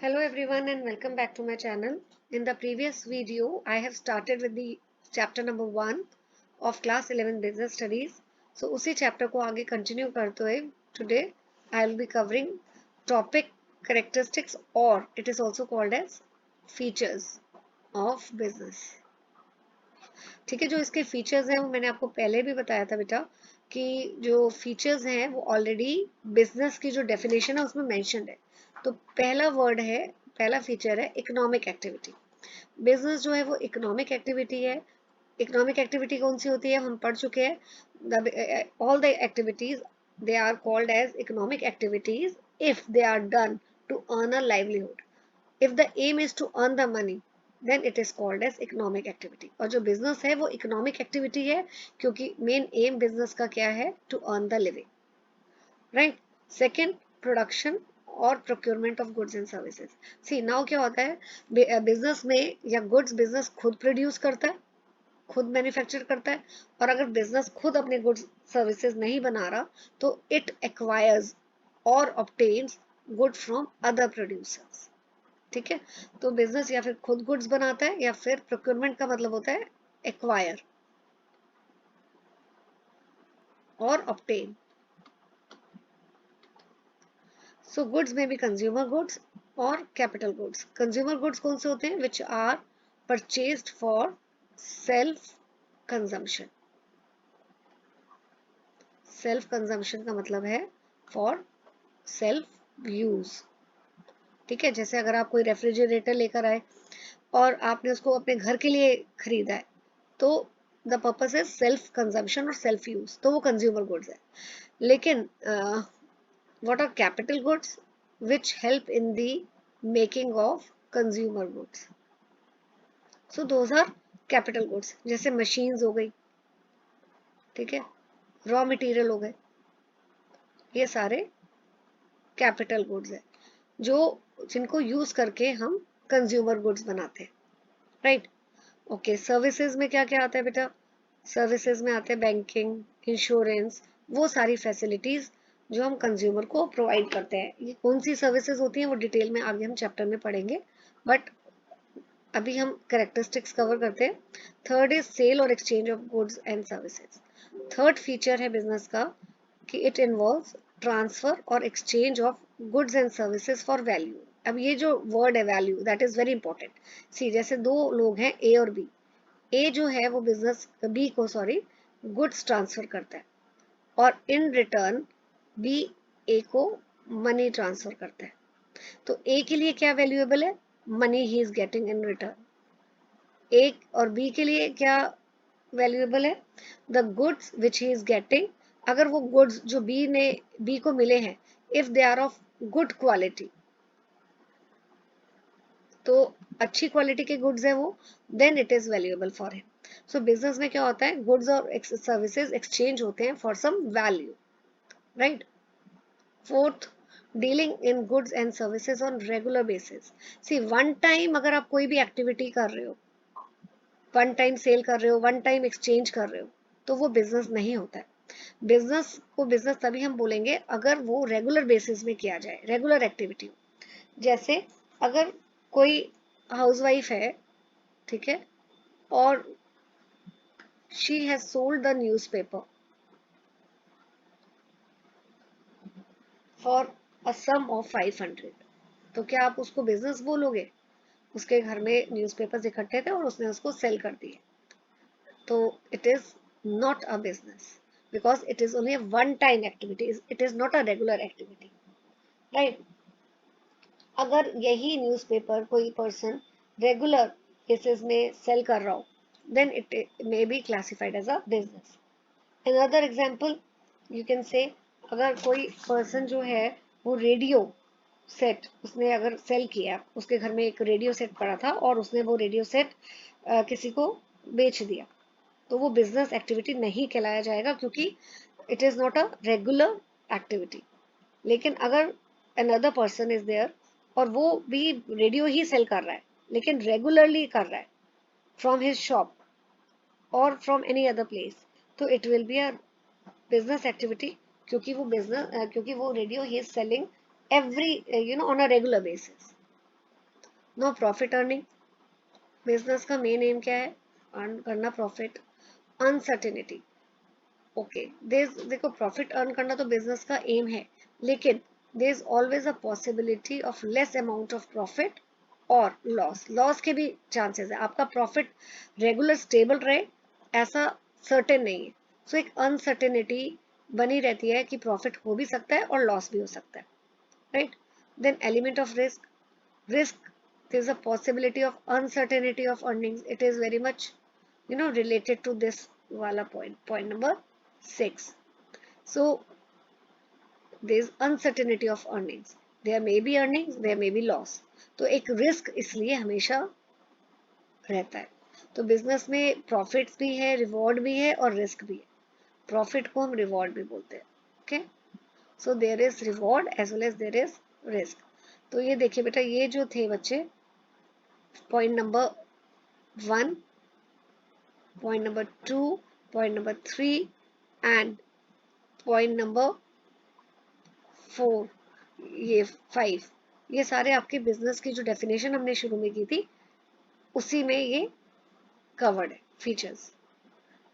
Hello everyone and welcome back to my channel. In the previous video, I have started with the chapter number 1 of class 11 business studies. So उसी chapter को आगे continue करते हुए today I will be covering topic characteristics or it is also called as features of business. ठीक है, जो इसके features हैं वो मैंने आपको पहले भी बताया था बेटा कि जो फीचर्स हैं वो ऑलरेडी बिजनेस की जो डेफिनेशन है उसमें मेंशन्ड है। तो पहला वर्ड है, पहला फीचर है इकोनॉमिक एक्टिविटी। बिजनेस जो है वो इकोनॉमिक एक्टिविटी है। इकोनॉमिक एक्टिविटी कौन सी होती है हम पढ़ चुके हैं। All the activities they are called as economic activities if they are done to earn a livelihood. If the aim is to earn the money then it is called as economic activity. और जो business है वो economic activity है क्योंकि main M business का क्या है, to earn the living, right. Second, production और procurement of goods and services. See now क्या होता है बिजनेस में, या गुड्स बिजनेस खुद प्रोड्यूस करता है, खुद मैन्युफैक्चर करता है। और अगर बिजनेस खुद अपने गुड्स सर्विसेज नहीं बना रहा तो इट एक्वायर्स और obtains good from other producers. ठीक है, तो बिजनेस या फिर खुद गुड्स बनाता है या फिर प्रोक्योरमेंट का मतलब होता है एक्वायर और ऑब्टेन। सो गुड्स में भी कंज्यूमर गुड्स और कैपिटल गुड्स। कंज्यूमर गुड्स कौन से होते हैं, which are purchased for self consumption. Self consumption का मतलब है फॉर सेल्फ यूज। ठीक है, जैसे अगर आप कोई रेफ्रिजरेटर लेकर आए और आपने उसको अपने घर के लिए खरीदा है तो the purpose is self consumption और सेल्फ यूज, तो वो कंज्यूमर गुड्स है। लेकिन what are capital goods which help in the making of consumer goods? So those are capital goods, जैसे machines हो गई, ठीक है, रॉ मटेरियल हो गए, ये सारे कैपिटल गुड्स है जो जिनको यूज करके हम कंज्यूमर गुड्स बनाते हैं, राइट। ओके, सर्विसेज में क्या क्या आता है बेटा, सर्विसेज में आते हैं बैंकिंग, इंश्योरेंस, वो सारी फैसिलिटीज जो हम कंज्यूमर को प्रोवाइड करते हैं। ये कौन सी सर्विसेज होती हैं वो डिटेल में आगे हम चैप्टर में पढ़ेंगे, बट अभी हम कैरेक्टरिस्टिक्स कवर करते हैं। थर्ड इज सेल और exchange of goods and services. Third feature है बिजनेस का कि इट इन्वॉल्व्स ट्रांसफर और exchange of goods and services for value. अब ये जो वर्ड है value, that is very important. See जैसे दो लोग हैं ए और बी, ए जो है वो बिजनेस बी को गुड्स ट्रांसफर करता है और इन रिटर्न बी ए को मनी ट्रांसफर करता है। तो ए के लिए क्या वैल्यूएबल है, money he is getting in return. A और बी के लिए क्या वैल्यूएबल है, the goods which he is getting. अगर वो गुड्स जो बी को मिले हैं, if they are of good quality, तो अच्छी क्वालिटी के गुड्स है वो, then it is valuable for him. So business में क्या होता है, गुड्स और सर्विसेज एक्सचेंज होते हैं for some value, right. Fourth, dealing in goods and services on regular basis. See one time अगर आप कोई भी एक्टिविटी कर रहे हो, वन टाइम सेल कर रहे हो, वन टाइम एक्सचेंज कर रहे हो, तो वो बिजनेस नहीं होता है। बिजनेस को बिजनेस तभी हम बोलेंगे अगर वो रेगुलर बेसिस में किया जाए, रेगुलर एक्टिविटी। जैसे अगर कोई हाउसवाइफ है, ठीक है, और she has sold the newspaper for a sum of 500, तो क्या आप उसको बिजनेस बोलोगे? उसके घर में न्यूज़पेपर्स इकट्ठे थे और उसने उसको सेल कर दिए, तो it is not a business because it is only one time activity, it is not a regular activity, right. अगर यही न्यूज़पेपर कोई पर्सन रेगुलर बेसिस में सेल कर रहा हो, then it may be classified as a business. Another example you can say, अगर कोई person जो है वो रेडियो सेट उसने अगर सेल किया, उसके घर में एक रेडियो सेट पड़ा था और उसने वो रेडियो सेट किसी को बेच दिया, तो वो बिजनेस एक्टिविटी नहीं कहलाया जाएगा क्योंकि it is not a regular activity. लेकिन अगर अनदर पर्सन इज देयर और वो भी रेडियो ही सेल कर रहा है लेकिन रेगुलरली कर रहा है फ्रॉम हिज शॉप और फ्रॉम एनी अदर प्लेस, तो it will be a business activity क्योंकि वो रेडियो ही is selling every on a regular basis, no profit earning, business का मेन एम क्या है, अर्न करना प्रॉफिट। अनसर्टेनिटी, ओके, देखो प्रॉफिट अर्न करना तो बिजनेस का एम है, लेकिन there is always a possibility of less amount of profit और लॉस, लॉस के भी चांसेस है, आपका प्रॉफिट रेगुलर स्टेबल रहे ऐसा सर्टेन नहीं है। सो एक अनसर्टेनिटी बनी रहती है कि प्रॉफिट हो भी सकता है और लॉस भी हो सकता है, right. Then element of risk, risk, there's a possibility of uncertainty of earnings, it is very much related to this wala point number 6. So there's uncertainty of earnings, there may be earnings, there may be loss, तो एक risk इसलिए हमेशा रहता है। तो business में profits भी है, रिवॉर्ड भी है और रिस्क भी है, प्रॉफिट को हम रिवॉर्ड भी बोलते हैं, okay. So there is reward as well as there is risk. तो ये देखिए बेटा, ये जो थे बच्चे point number 1, point number 2, point number 3 and point number 4, ये 5, ये सारे आपके बिजनेस की जो डेफिनेशन हमने शुरू में की थी उसी में ये कवर्ड है features.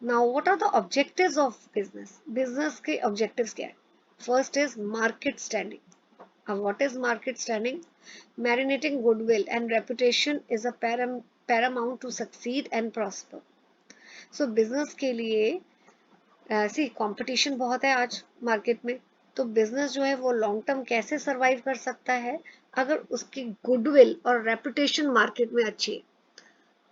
Now what are the objectives of business, business के ऑब्जेक्टिव्स क्या है? First is market standing. अब what is market standing? Marinating goodwill and reputation is a paramount to succeed and prosper. So business के लिए ऐसी competition बहुत है आज मार्केट में, तो बिजनेस जो है वो लॉन्ग टर्म कैसे सरवाइव कर सकता है अगर उसकी गुडविल और रेपुटेशन मार्केट में अच्छी है।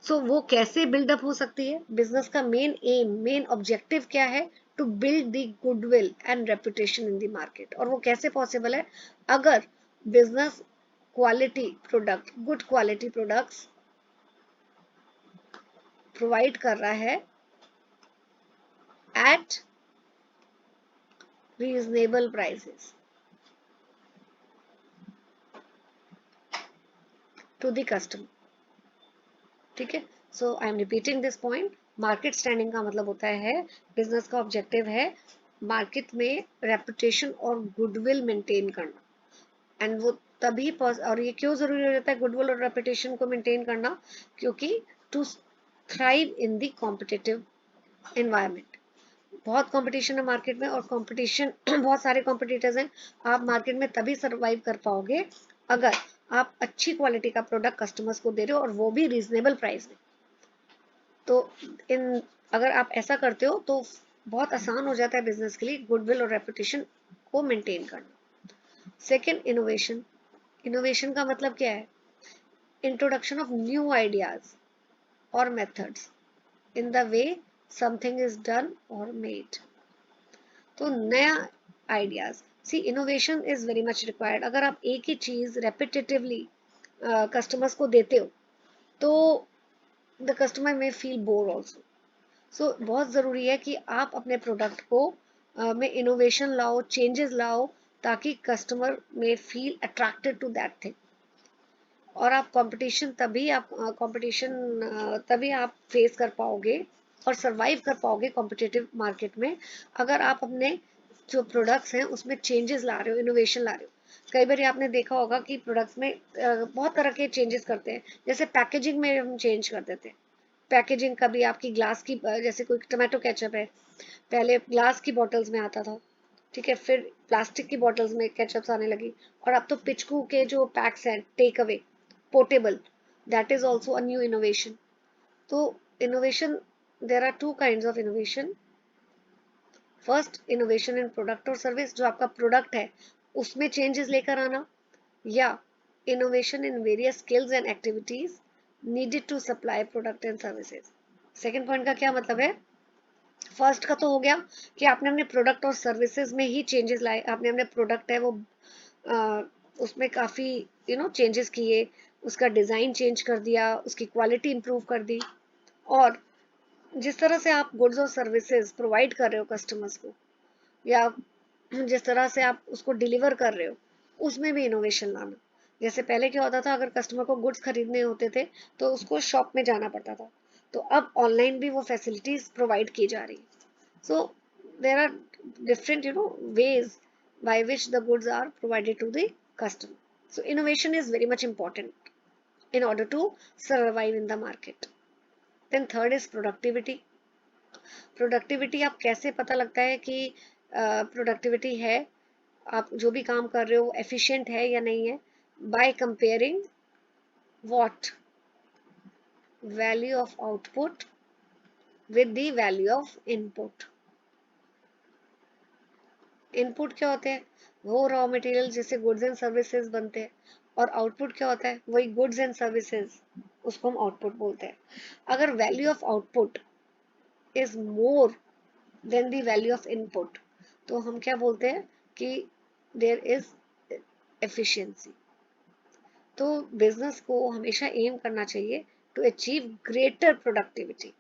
सो वो कैसे बिल्डअप हो सकती है? बिजनेस का मेन एम, मेन ऑब्जेक्टिव क्या है? To build the goodwill and reputation in the market. और वो कैसे पॉसिबल है? अगर business quality product, good quality products provide कर रहा है at reasonable prices to the customer, ठीक है। So I am repeating this point, market standing का मतलब होता है बिजनेस का ऑब्जेक्टिव है मार्केट में रेपुटेशन और गुडविल मेंटेन करना। एंड वो तभी और ये क्यों जरूरी हो जाता है गुडविल और रेपुटेशन को मेंटेन करना? क्योंकि to thrive in the competitive environment, बहुत कंपटीशन है मार्केट में और कंपटीशन बहुत सारे कॉम्पिटिटर्स हैं, आप मार्केट में तभी सरवाइव कर पाओगे अगर आप अच्छी क्वालिटी का प्रोडक्ट कस्टमर्स को दे रहे हो और वो भी रीजनेबल प्राइस में। तो इन अगर आप ऐसा करते हो तो बहुत आसान हो जाता है बिजनेस के लिए गुडविल और रेपुटेशन को मेंटेन करना। Second, innovation. इनोवेशन का मतलब क्या है? इंट्रोडक्शन ऑफ न्यू आइडियाज और methods in the way something is done और मेड। तो नया ideas, see innovation is very much required. अगर आप एक ही चीज रेपिटेटिवली कस्टमर्स को देते हो तो the customer may feel bore also. सो बहुत ज़रूरी है कि आप अपने प्रोडक्ट को में इनोवेशन लाओ, चेंजेस लाओ, ताकि customer may feel attracted to that thing. और आप कंपटीशन तभी आप फेस कर पाओगे और सरवाइव कर पाओगे कॉम्पिटिटिव मार्केट में अगर आप अपने जो प्रोडक्ट्स हैं उसमें चेंजेस ला रहे हो, इनोवेशन ला रहे हो। कई बार आपने देखा होगा कि प्रोडक्ट्स में बहुत तरह के चेंजेस करते हैं, जैसे पैकेजिंग में हम चेंज कर देते हैं। पैकेजिंग कभी आपकी ग्लास की, जैसे कोई टमाटो केचप है, पहले ग्लास की बॉटल्स में आता था, ठीक है, फिर प्लास्टिक की बॉटल्स में केचप्स आने लगी, और अब तो पिचकू के जो पैक्स हैं take away portable, that is also a new innovation. तो innovation, there are two kind of innovation. First, innovation in product और सर्विस, जो आपका प्रोडक्ट है उसमें चेंजेस लेकर आना, या innovation in various skills and activities needed to supply product and services. Second point का क्या मतलब है? फर्स्ट का तो हो गया कि आपने अपने प्रोडक्ट और सर्विसेज में ही चेंजेस लाए, आपने अपने प्रोडक्ट है वो उसमें काफ़ी चेंजेस किए, उसका डिज़ाइन चेंज कर दिया, उसकी क्वालिटी इंप्रूव कर दी, और जिस तरह से आप गुड्स और सर्विसेज प्रोवाइड कर रहे हो कस्टमर्स को, या जिस तरह से आप उसको डिलीवर कर रहे हो, उसमें भी इनोवेशन लाना। जैसे पहले क्या होता था, अगर कस्टमर को गुड्स खरीदने होते थे तो उसको शॉप में जाना पड़ता था, तो अब ऑनलाइन भी वो फैसिलिटीज प्रोवाइड की जा रही है। So there are different ways by which the goods are provided to the customer. So innovation is very much important. in order to survive in the market. Then third is productivity. Productivity आप कैसे पता लगता है कि productivity है, आप जो भी काम कर रहे हो एफिशिएंट है या नहीं है? By comparing what, value of output with the value of input. Input क्या होते हैं? वो रॉ मटेरियल जिससे गुड्स एंड सर्विसेज बनते हैं, और आउटपुट क्या होता है? वही गुड्स एंड सर्विसेज, उसको हम आउटपुट बोलते हैं। अगर value of output is more than the value of input, तो हम क्या बोलते हैं कि देयर इज एफिशिएंसी। तो बिजनेस को हमेशा एम करना चाहिए टू अचीव ग्रेटर प्रोडक्टिविटी।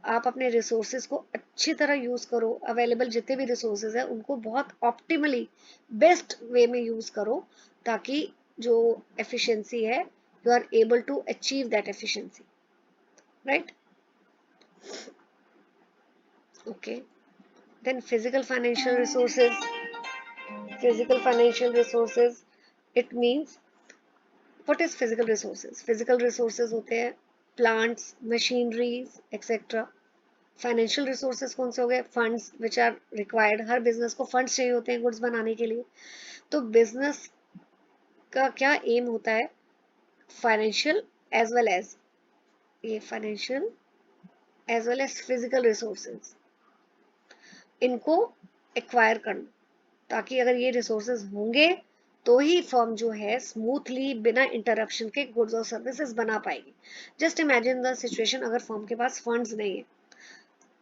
आप अपने रिसोर्सेज को अच्छी तरह यूज करो, अवेलेबल जितने भी रिसोर्सेज है उनको बहुत ऑप्टिमली बेस्ट वे में यूज करो, ताकि जो एफिशिएंसी है you are able to achieve that efficiency, right? Okay, then physical financial resources. Physical financial resources, it means what is physical resources? Physical resources होते हैं plants, machineries etcetera. Financial resources कौन से हो गए? Funds which are required. हर business को funds चाहिए होते हैं गुड्स बनाने के लिए। तो बिजनेस का क्या एम होता है? फाइनेंशियल एज वेल एज, ये financial as well as physical resources, इनको एक्वायर करना, ताकि अगर ये रिसोर्सेज होंगे तो ही फर्म जो है स्मूथली बिना इंटरप्शन के गुड्स और सर्विसेज बना पाएगी। जस्ट इमेजिन द सिचुएशन, अगर फर्म के पास फंड्स नहीं है,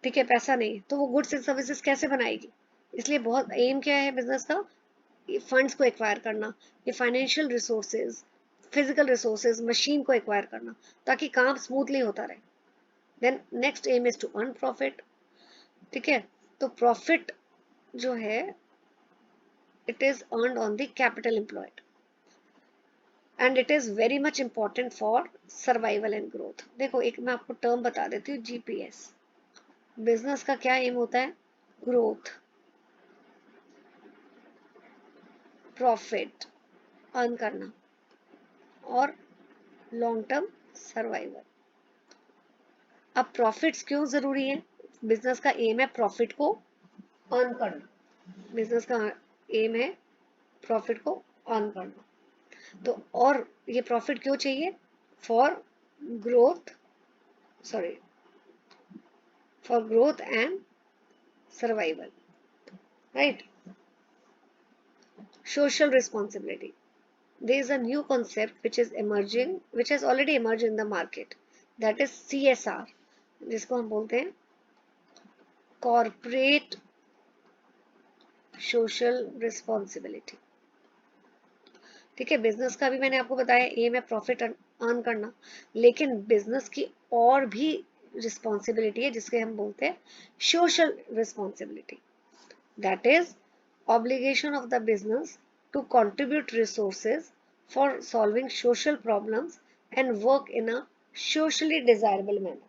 ठीक है, पैसा नहीं, तो वो गुड्स एंड सर्विसेज कैसे बनाएगी? इसलिए बहुत एम क्या है बिजनेस का? फंड्स को एक्वायर करना, ये financial resources, physical resources, machine को एक्वायर करना, ताकि काम स्मूथली होता रहे। Then next aim is to earn profit. ठीक है, तो प्रॉफिट जो है it is earned on the capital employed and it is very much important for survival and growth. देखो एक मैं आपको टर्म बता देती हूँ, जीपीएस। बिजनेस का क्या एम होता है? ग्रोथ, प्रॉफिट अर्न करना और लॉन्ग टर्म सर्वाइवल। अब प्रॉफिट्स क्यों जरूरी है? बिजनेस का एम है प्रॉफिट को अर्न करना। बिजनेस का एम है प्रॉफिट को अर्न करना। तो और ये प्रॉफिट क्यों चाहिए? For growth, sorry, for growth and survival, right? Social responsibility, there is a new concept which is emerging, which has already emerged in the market, that is CSR, जिसको हम बोलते हैं कॉर्पोरेट सोशल रिस्पॉन्सिबिलिटी। ठीक है, business का भी मैंने आपको बताया एम है प्रॉफिट अर्न करना, लेकिन बिजनेस की और भी रिस्पॉन्सिबिलिटी है जिसके हम बोलते हैं social responsibility. That is obligation of the business to contribute resources for solving social problems and work in a socially desirable manner।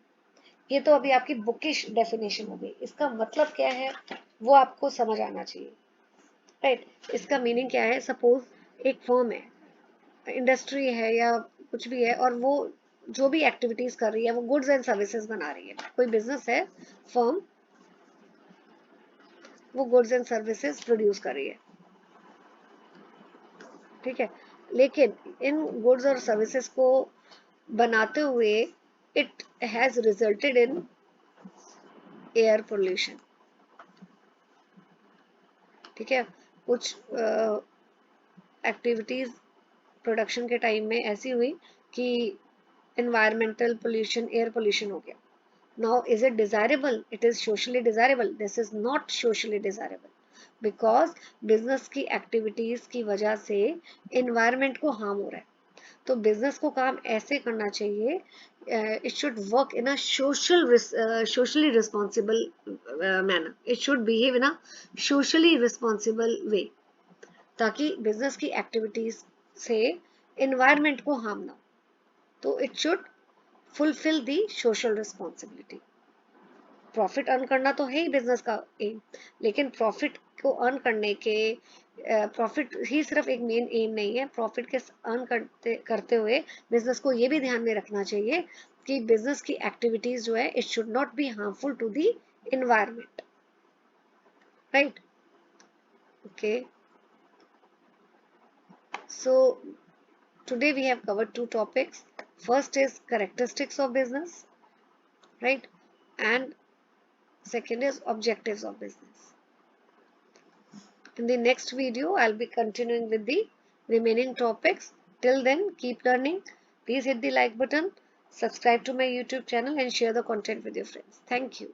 ये तो अभी आपकी बुकिश डेफिनेशन हो गई, इसका मतलब क्या है वो आपको समझ आना चाहिए, राइट? इसका मीनिंग क्या है? सपोज एक फर्म है, इंडस्ट्री है या कुछ भी है, और वो जो भी एक्टिविटीज कर रही है वो गुड्स एंड सर्विसेज बना रही है। कोई बिजनेस है, फर्म, वो गुड्स एंड सर्विसेज प्रोड्यूस कर रही है, ठीक है, लेकिन इन गुड्स और सर्विसेज को बनाते हुए it has resulted in air pollution. ठीक है, कुछ एक्टिविटीज प्रोडक्शन के टाइम में ऐसी हुई कि एनवायरमेंटल पोल्यूशन, एयर पोल्यूशन हो गया। Now is it desirable? It is socially desirable? This is not socially desirable, because business की एक्टिविटीज की वजह से एनवायरमेंट को हार्म हो रहा है। तो बिजनेस को काम ऐसे करना चाहिए, it should work in a socially responsible manner, it should behave in a socially responsible way, ताकि बिजनेस की एक्टिविटीज से एनवायरमेंट को हार्म ना हो। तो it should fulfil the social responsibility. Profit earn करना तो है ही बिजनेस का एम, लेकिन प्रॉफिट को अर्न करने के प्रॉफिट ही सिर्फ एक मेन एम नहीं है, प्रॉफिट के अर्न करते करते हुए बिजनेस को ये भी ध्यान में रखना चाहिए कि बिजनेस की एक्टिविटीज जो है it should not be harmful to the environment, right? Okay, so today we have covered two topics. First is characteristics of business, right? And second is objectives of business. In the next video I'll be continuing with the remaining topics. Till then, keep learning. Please hit the like button, subscribe to my YouTube channel and share the content with your friends. Thank you.